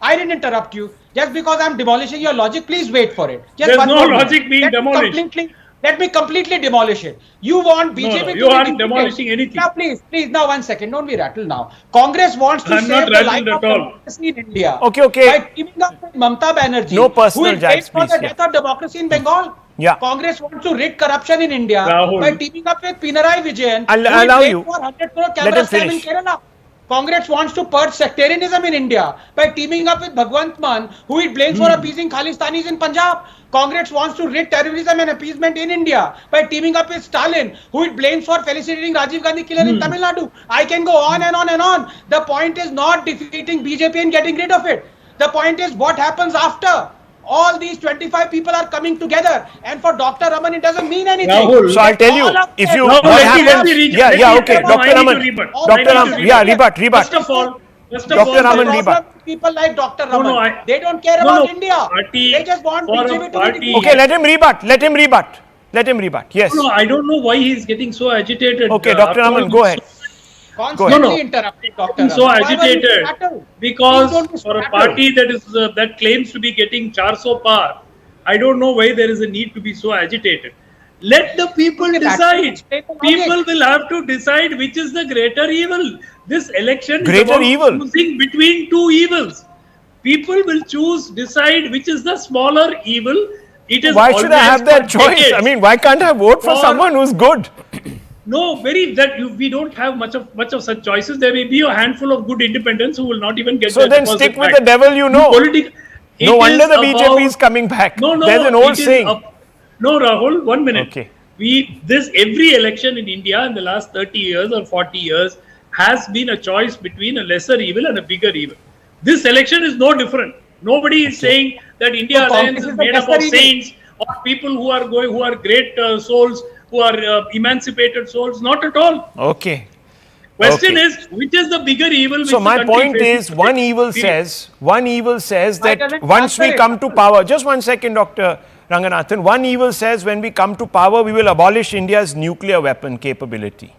I didn't interrupt you. Just because I'm demolishing your logic, please wait for it. Just There's one no more minute. logic being demolished. Let me completely demolish it. You want BJP to be you aren't defeated. demolishing anything. Now, please, now 1 second. Don't be rattled now. Congress wants to I'm save not the rattled life at of all. democracy in India. Okay. By teaming up with Mamata Banerjee, No personal who is jibes, for the please, death of democracy in Bengal. Yeah. Congress wants to rid corruption in India Rahul. by teaming up with Pinarayi Vijayan. I'll who is allow blamed you. for 100 crore Let camera him scam in finish. Kerala. Congress wants to purge sectarianism in India by teaming up with Bhagwant Mann, who it blames for appeasing Khalistanis in Punjab. Congress wants to rid terrorism and appeasement in India by teaming up with Stalin, who it blames for felicitating Rajiv Gandhi killer in Tamil Nadu. I can go on and on and on. The point is not defeating BJP and getting rid of it. The point is what happens after. All these 25 people are coming together, and for Dr. Raman, it doesn't mean anything. Rahul. So I'll tell you, All of if them. you, Rahul, what let me happens, rebut. okay, No, Dr. I need to Raman, rebut. Dr. I need to Raman, yeah, rebut. First of all, Dr. Raman, The rebut. problem with people like Dr. Raman, No, they don't care No, about no, India. party- They just want for a BJP to be party- defeated. Okay, let him rebut. Yes. No, I don't know why he's getting so agitated. Okay, After Dr. all, Raman, go ahead. Constantly No. interrupting Dr. I'm Raman. so Why were you agitated startled? because Please don't be for a startled. party that claims to be getting 400 par, I don't know why there is a need to be so agitated. Let the people Okay, decide. explain the logic. People will have to decide which is the greater evil. This election is Greater about evil? choosing between two evils. People will decide which is the smaller evil. It is Why should I always have that for choice? decades. I mean, why can't I vote for For- someone who's good? No, we don't have much of such choices. There may be a handful of good independents who will not even get So their then deposit stick with back. the devil you know. It No wonder is the BJP about- is coming back. No, There's an old it is saying. No, Rahul, 1 minute. Okay. Every election in India in the last 30 years or 40 years has been a choice between a lesser evil and a bigger evil. This election is no different. Nobody is saying that India So Alliance Congress is is the made up lesser of evil. saints or people who are great souls, who are emancipated souls. Not at all. Okay. Question Okay. is, which is the bigger evil? So which my the country point faces is, one today? evil Period. says Why that doesn't once we answer it? come to power, just 1 second, Dr. Ranganathan, one evil says when we come to power, we will abolish India's nuclear weapon capability.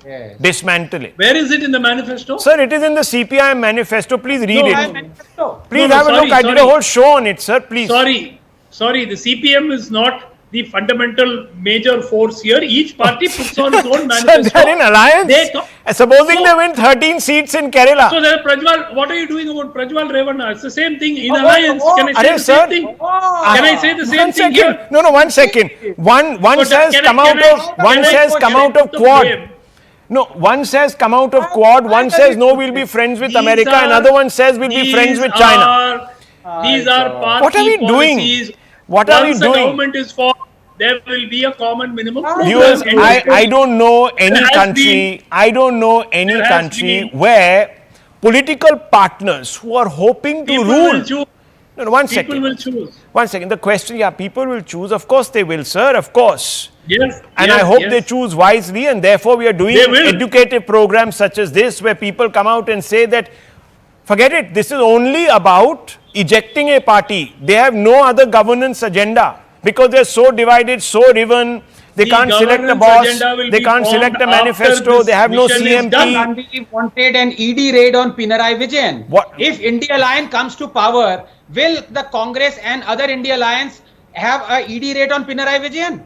Yes. Dismantle it. Where is it in the manifesto? Sir, it is in the CPI manifesto. Please read No, it. Manifesto. Please No, have a sorry, look. I did a sorry. whole show on it, sir. Please. Sorry. The CPM is not the fundamental major force here. Each party puts on its own Sir, manifesto. they are in alliance. They co- Supposing So- they win 13 seats in Kerala. So there, Prajwal, what are you doing about Prajwal Revanna? It's the same thing in Oh, alliance. oh, Can I say Arey, the sir. same thing? Can I say the same One thing second. here? No, 1 second. One So says can I- come can out I- of can one I- says can come I out put of the quad. blame? No, one says come out of quad, one says no, we'll be friends with These America, are- another one says we'll be friends with China. These are party What are we doing? policies. What are we Once the doing? government is formed, there will be a common minimum program. Viewers, End of story. I don't know any There has country, I don't know any there has country been- where political partners who are hoping to People rule. will choose. No, 1 People second. will choose. one second. The question, yeah, people will choose. Of course they will, sir. Of course. Yes. And yes, I hope yes. they choose wisely, and therefore we are doing They will. educative programs such as this, where people come out and say that, forget it, this is only about ejecting a party. They have no other governance agenda because they're so divided, so riven. They The can't select a governance boss, agenda will they be can't formed select a after manifesto, this they have no mission is done. CMP. Gandhi wanted an ED raid on Pinarayi Vijayan. What? If India Alliance comes to power, will the Congress and other India Alliance have a ED raid on Pinarayi Vijayan?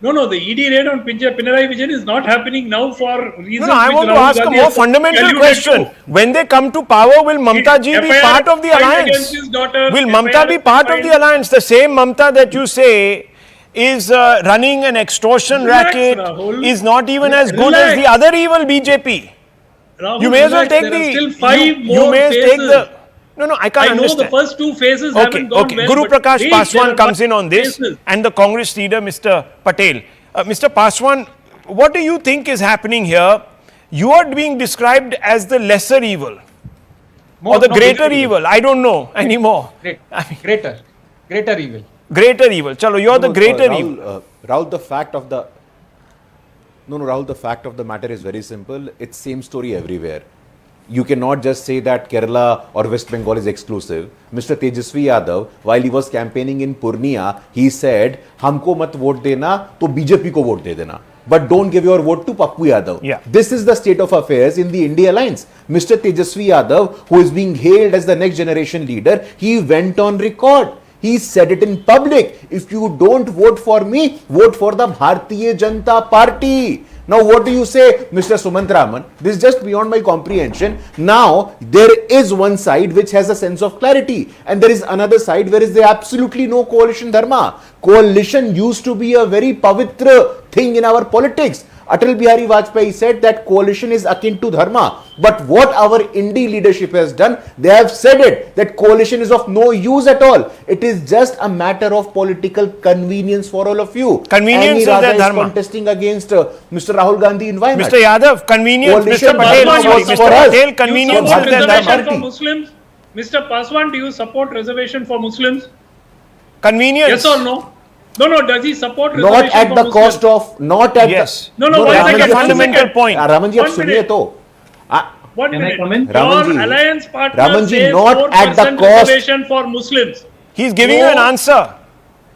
No, the ED raid on Pinarayi Vijayan is not happening now for reasons. No, I which want to Rahul ask a Gandhi more has fundamental alluded question. to. When they come to power, will Mamta ji be FIR part of the filed alliance? against his daughter, Will FIR Mamta be part of filed- the alliance? The same Mamta that you say is running an extortion Relax, racket Rahul. is not even as good as Relax. the other evil BJP. Rahul, You may as well relax, take there are the. still five you more may phases. take the. No, I can't I know understand. the first two phases Okay, haven't gone okay. well. Guru but Prakash wait, there Paswan are comes five in on this, phases. and the Congress leader, Mr. Patel. Mr. Paswan, what do you think is happening here? You are being described as the lesser evil or the greater evil. I don't know anymore. Greater evil. Greater evil. Chalo, you're the greater Rahul, evil. Rahul, the fact of the Rahul, the fact of the matter is very simple. It's same story everywhere. You cannot just say that Kerala or West Bengal is exclusive. Mr. Tejasvi Yadav, while he was campaigning in Purnia, he said, "Humko mat vote dena, to BJP ko vote de dena. But don't give your vote to Pappu Yadav." Yeah. This is the state of affairs in the India Alliance. Mr. Tejasvi Yadav, who is being hailed as the next generation leader, he went on record. He said it in public. If you don't vote for me, vote for the Bharatiya Janata Party. Now, what do you say, Mr. Sumant Raman? This is just beyond my comprehension. Now, there is one side which has a sense of clarity, and there is another side where is there absolutely no coalition dharma. Coalition used to be a very pavitra thing in our politics. Atal Bihari Vajpayee said that coalition is akin to dharma. But what our Indi leadership has done, they have said it, that coalition is of no use at all. It is just a matter of political convenience for all of you. Convenience is Radha their dharma. Contesting against Mr. Rahul Gandhi in Wayanad. Mr. Yadav, convenience. Coalition Mr. Patel, Paswan sorry, was Mr. for us. Patel, You convenience support is their Bharatiya dharma. reservation for Party. Muslims? Mr. Paswan, do you support reservation for Muslims? Convenience. Yes or no? No, does he support Not reservation at for the Muslims? cost of, not at Yes. the... No, one That's second, the one fundamental second. point. Ramanji, आप One सुनिए minute. तो. One Can I minute. come in? Your Ramanji, alliance partner Ramanji, says not 4% at the cost- reservation for Muslims. He's giving you an answer,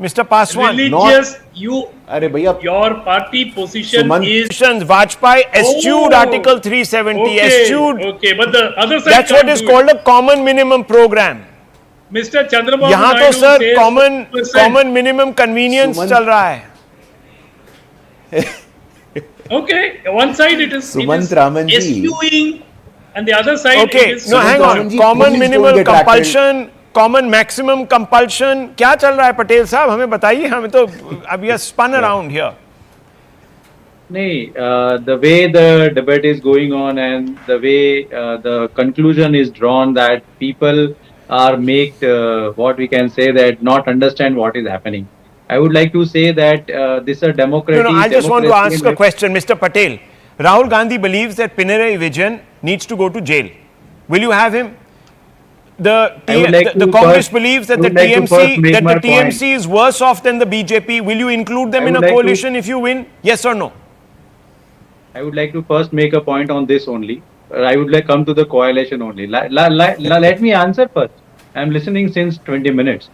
Mr. Paswan. Religious, you, अरे भैया, your party position Sumant- is... Vajpayee eschewed Oh. Article 370, Okay, eschewed. okay, but the other side That's what can't is do called it. a common minimum program. Mr. Chandrababu यहाँ तो Naidu sir says common 4%. common minimum convenience Sumant- चल रहा है. Okay, one side it is Sumant it is Ramanji. eschewing, and the other side Okay, it is... no, hang on. Ramanji, Common please minimal don't get compulsion, common maximum compulsion. क्या चल रहा है पटेल साहब? हमें बताइए. हमें तो अभी spun around here. The way the debate is going on and the way the conclusion is drawn that people are made what we can say that not understand what is happening. I would like to say that this is a democracy. No, I just want to democracy ask in a question, Mr. Patel. Rahul Gandhi believes that Pinarayi Vijayan needs to go to jail. Will you have him? The Congress first- believes that I the would like to first make TMC my TMC is worse off than the BJP. Will you include them I in a would like to- coalition if you win? Yes or no? I would like to first make a point on this only. I would like come to the coalition only. Let me answer first. I am listening since 20 minutes.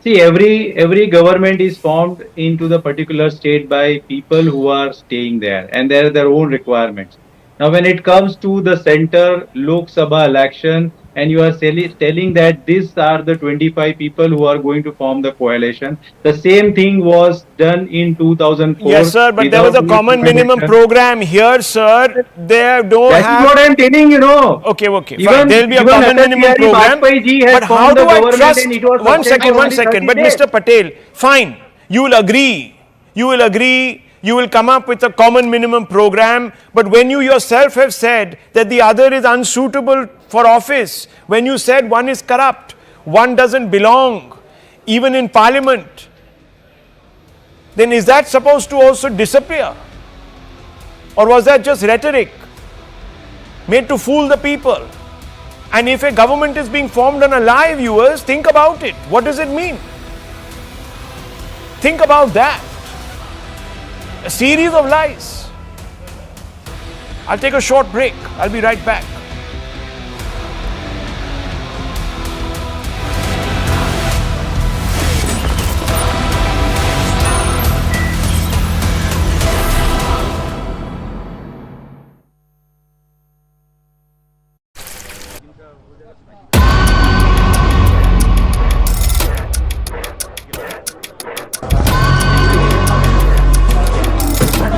See, every government is formed into the particular state by people who are staying there, and there are their own requirements. Now, when it comes to the center Lok Sabha election, and you are telling that these are the 25 people who are going to form the coalition, the same thing was done in 2004. Yes, sir, but there was a without common minimum coalition. program here, sir. They don't That have. is what I am telling you, know. Okay, fine. Even- There will be a even common Atal minimum Bihari program. Vajpayee ji has But how formed do the I government trust? and it was One sustained second, for only 30 But days. Mr. Patel, fine. You will agree. You will come up with a common minimum program. But when you yourself have said that the other is unsuitable for office, when you said one is corrupt, one doesn't belong, even in parliament, then is that supposed to also disappear? Or was that just rhetoric made to fool the people? And if a government is being formed on a lie, viewers, think about it. What does it mean? Think about that. A series of lies. I'll take a short break. I'll be right back.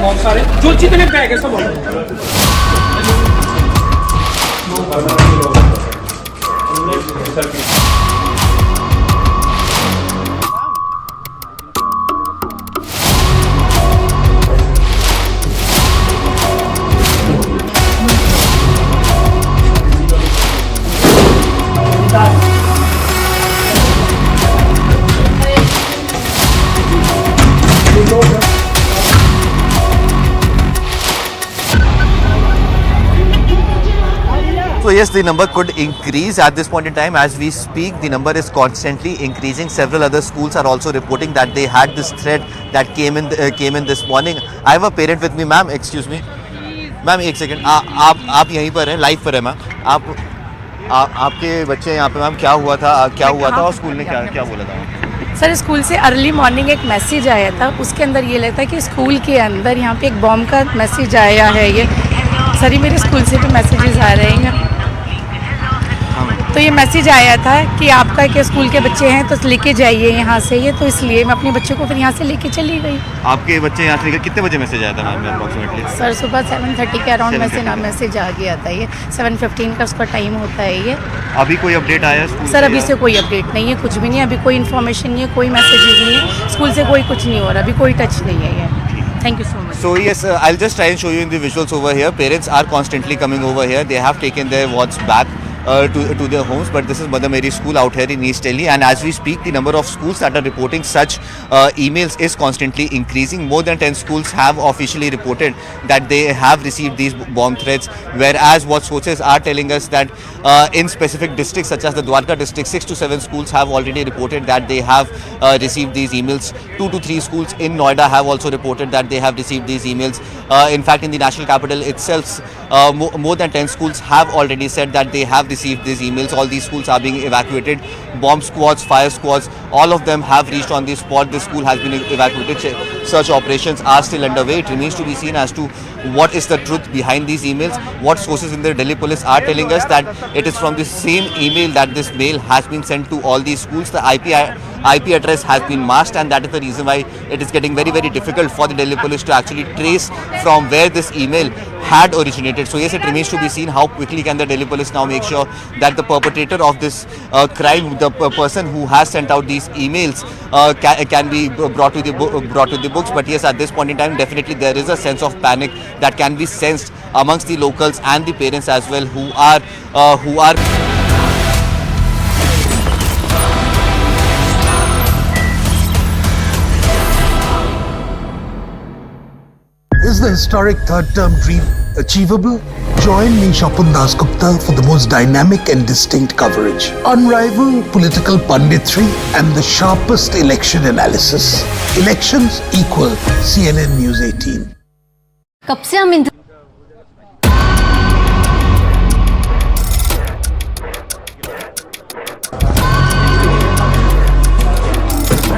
बहुत सारे जो जितने bag है सब बोलो So yes, the number could increase at this point in time. As we speak, the number is constantly increasing. Several other schools are also reporting that they had this threat that came in this morning. I have a parent with me, ma'am. Excuse me, ma'am. एक second. आप यहीं पर हैं, live पर हैं, ma'am. आपके बच्चे यहाँ पे, मैम, क्या हुआ था और स्कूल ने क्या बोला था? सर, स्कूल से अर्ली मॉर्निंग एक मैसेज आया था. उसके अंदर ये लगता है कि स्कूल के अंदर यहाँ पे एक बॉम्ब का मैसेज आया है. ये सर, ये मेरे स्कूल से भी मैसेजेस आ रहे हैं. तो ये मैसेज आया था कि आपका के स्कूल के बच्चे हैं तो लेके जाइए यहाँ से. ये तो इसलिए मैं अपने बच्चों को फिर यहाँ से लेके चली गई. आपके बच्चे यहाँ से कितने बजे मैसेज आया था, मैम, अप्रॉक्सीमेटली? सर, सुबह 7:30 के अराउंड में से ना मैसेज आ गया था. ये 7:15 का उसका टाइम होता है. ये अभी कोई अपडेट आया सर? अभी से कोई अपडेट नहीं है, कुछ भी नहीं है. अभी कोई इन्फॉर्मेशन नहीं है, कोई मैसेजेस नहीं है. स्कूल से कोई कुछ नहीं हो रहा, अभी कोई टच नहीं है. ये Thank you so much. So yes, I'll just try and show you in the visuals over here. Parents are constantly coming over here. They have taken their wards back to their homes, but this is Mother Mary School out here in East Delhi, and as we speak, the number of schools that are reporting such emails is constantly increasing. More than 10 schools have officially reported that they have received these bomb threats, whereas what sources are telling us that in specific districts such as the Dwarka district, 6 to 7 schools have already reported that they have received these emails. 2 to 3 schools in Noida have also reported that they have received these emails. In fact, in the national capital itself, more than 10 schools have already said that they have received these emails. All these schools are being evacuated. Bomb squads, fire squads, all of them have reached on the spot. This school has been evacuated. Search operations are still underway. It remains to be seen as to what is the truth behind these emails. What sources in the Delhi police are telling us that it is from the same email that this mail has been sent to all these schools. The IP address has been masked, and that is the reason why it is getting very, very difficult for the Delhi police to actually trace from where this email had originated. So yes, it remains to be seen how quickly can the Delhi police now make sure that the perpetrator of this crime, the person who has sent out these emails, can be brought to the books. But yes, at this point in time, definitely there is a sense of panic that can be sensed amongst the locals and the parents as well, who are Is the historic third-term dream achievable? Join me, Shapun Das Gupta, for the most dynamic and distinct coverage, unrivaled political punditry, and the sharpest election analysis. Elections equal CNN News 18. कब से हम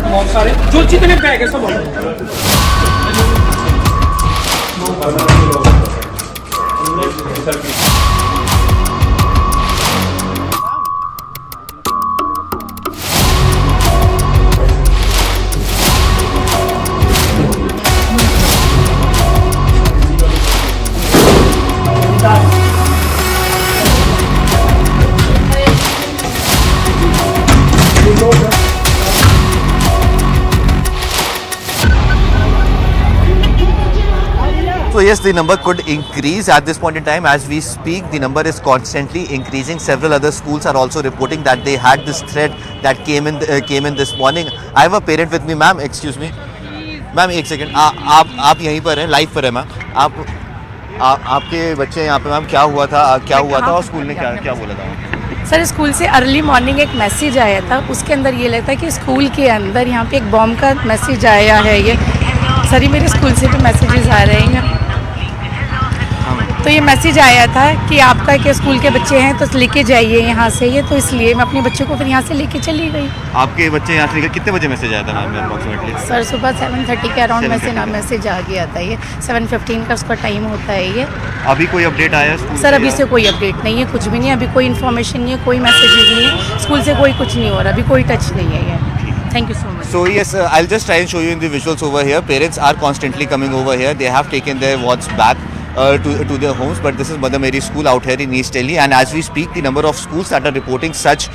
बहुत सारे जो जितने bag है सब बोलो So yes, the number could increase at this point in time. As we speak, the number is constantly increasing. Several other schools are also reporting that they had this threat that came in this morning. I have a parent with me, ma'am. Excuse me, ma'am. एक second. आप यहीं पर हैं, live पर हैं, ma'am. आपके बच्चे यहाँ पे, मैम, क्या हुआ था और स्कूल ने क्या बोला था? सर स्कूल से अर्ली मॉर्निंग एक मैसेज आया था, उसके अंदर ये लगता है कि स्कूल के अंदर यहाँ पे एक बॉम्ब का मैसेज आया है। ये सर ये मेरे स्कूल से भी मैसेजेस आ रहे हैं। तो ये मैसेज आया था कि आपका के स्कूल के बच्चे हैं तो लेके जाइए यहाँ से, ये तो इसलिए मैं अपने बच्चों को फिर यहाँ से लेके चली गई। आपके बच्चे यहाँ से लेकर कितने बजे मैसेज आया था मैम अप्रॉक्सीमेटली? सर सुबह 7:30 के अराउंड में से ना मैसेज आ गया था। ये 7:15 का उसका टाइम होता है। ये अभी कोई अपडेट आया है स्कूल सर अभी से कोई अपडेट नहीं है, कुछ भी नहीं है, अभी कोई इन्फॉर्मेशन नहीं है, कोई मैसेज नहीं है, स्कूल से कोई कुछ नहीं हो रहा, अभी कोई टच नहीं है। ये Thank you so much. So yes, I'll just try and show you in the visuals over here. Parents are constantly coming over here. They have taken their wards back to their homes, but this is Mother Mary School out here in East Delhi, and as we speak, the number of schools that are reporting such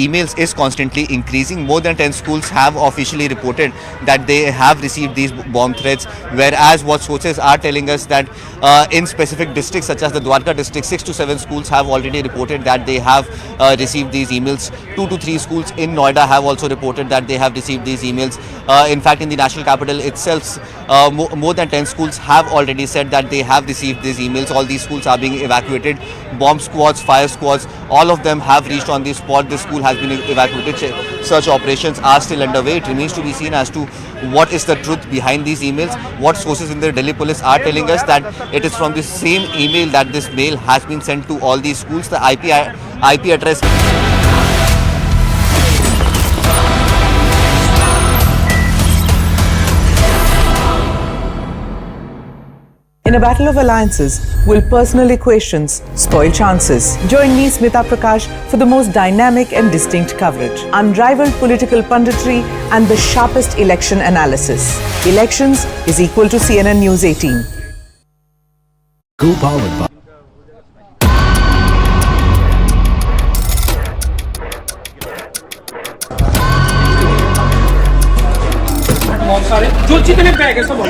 emails is constantly increasing. More than 10 schools have officially reported that they have received these bomb threats, whereas what sources are telling us that in specific districts such as the Dwarka district, 6 to 7 schools have already reported that they have received these emails. 2 to 3 schools in Noida have also reported that they have received these emails. In fact, in the national capital itself, more than 10 schools have already said that they have received these emails. All these schools are being evacuated. Bomb squads, fire squads, all of them have reached on the spot. The school has been evacuated. Search operations are still underway. It remains to be seen as to what is the truth behind these emails. What sources in the Delhi police are telling us that it is from the same email that this mail has been sent to all these schools. The IP address. In a battle of alliances, will personal equations spoil chances? Join me, Smita Prakash, for the most dynamic and distinct coverage, unrivaled political punditry, and the sharpest election analysis. Elections is equal to CNN News 18. Co-powered by जो जितने bag है सब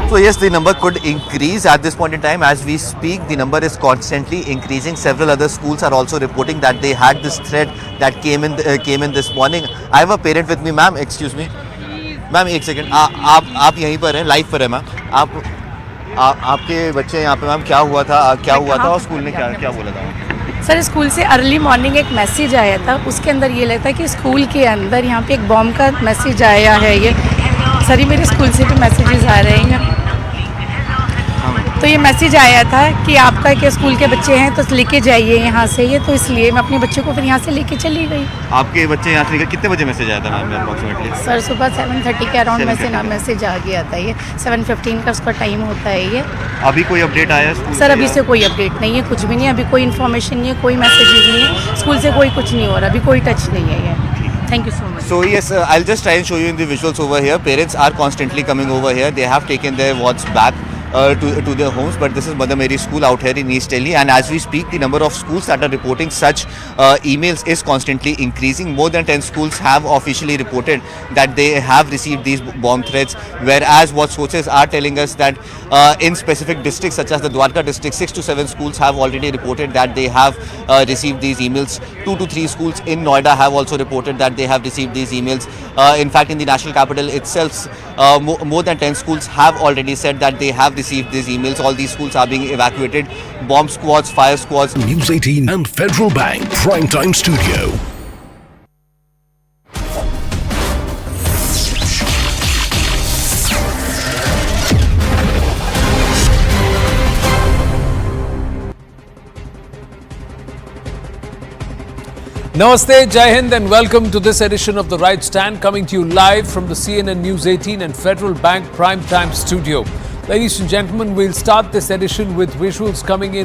So yes, the number could increase at this point in time. As we speak, the number is constantly increasing. Several other schools are also reporting that they had this threat that came in this morning. I have a parent with me, ma'am. Excuse me, ma'am. एक second. आप यहीं पर हैं, live पर हैं, ma'am. आपके बच्चे यहाँ पे, मैम, क्या हुआ था और स्कूल ने क्या बोला था? सर स्कूल से अर्ली मॉर्निंग एक मैसेज आया था, उसके अंदर ये लगता है कि स्कूल के अंदर यहाँ पे एक बॉम्ब का मैसेज आया है। ये सर ये मेरे स्कूल से भी मैसेजेस आ रहे हैं। तो ये मैसेज आया था कि आपका के स्कूल के बच्चे हैं तो लेके जाइए यहाँ से, ये तो इसलिए मैं अपने बच्चों को फिर यहाँ से लेके चली गई। आपके बच्चे यहाँ से लेकर कितने बजे मैसेज आया था मैम अप्रॉक्सीमेटली? सर सुबह 7:30 के अराउंड में से ना मैसेज आ गया था। ये 7:15 का उसका टाइम होता है। ये अभी कोई अपडेट आया है? सर अभी से कोई अपडेट नहीं है, कुछ भी नहीं है, अभी कोई इन्फॉर्मेशन नहीं है, कोई मैसेज नहीं है, स्कूल से कोई कुछ नहीं हो रहा, अभी कोई टच नहीं है। ये Thank you so much. So yes, I'll just try and show you in the visuals over here. Parents are constantly coming over here. They have taken their wards back to their homes, but this is Mother Mary School out here in East Delhi, and as we speak, the number of schools that are reporting such emails is constantly increasing. More than 10 schools have officially reported that they have received these bomb threats, whereas what sources are telling us that in specific districts such as the Dwarka district, 6 to 7 schools have already reported that they have received these emails. 2 to 3 schools in Noida have also reported that they have received these emails. In fact, in the national capital itself, more than 10 schools have already said that they have received these emails. All these schools are being evacuated. Bomb squads, fire squads. News 18 and Federal Bank Primetime Studio. Namaste, Jai Hind, and welcome to this edition of The Right Stand, coming to you live from the CNN News 18 and Federal Bank Primetime Studio. Ladies and gentlemen, we'll start this edition with visuals coming in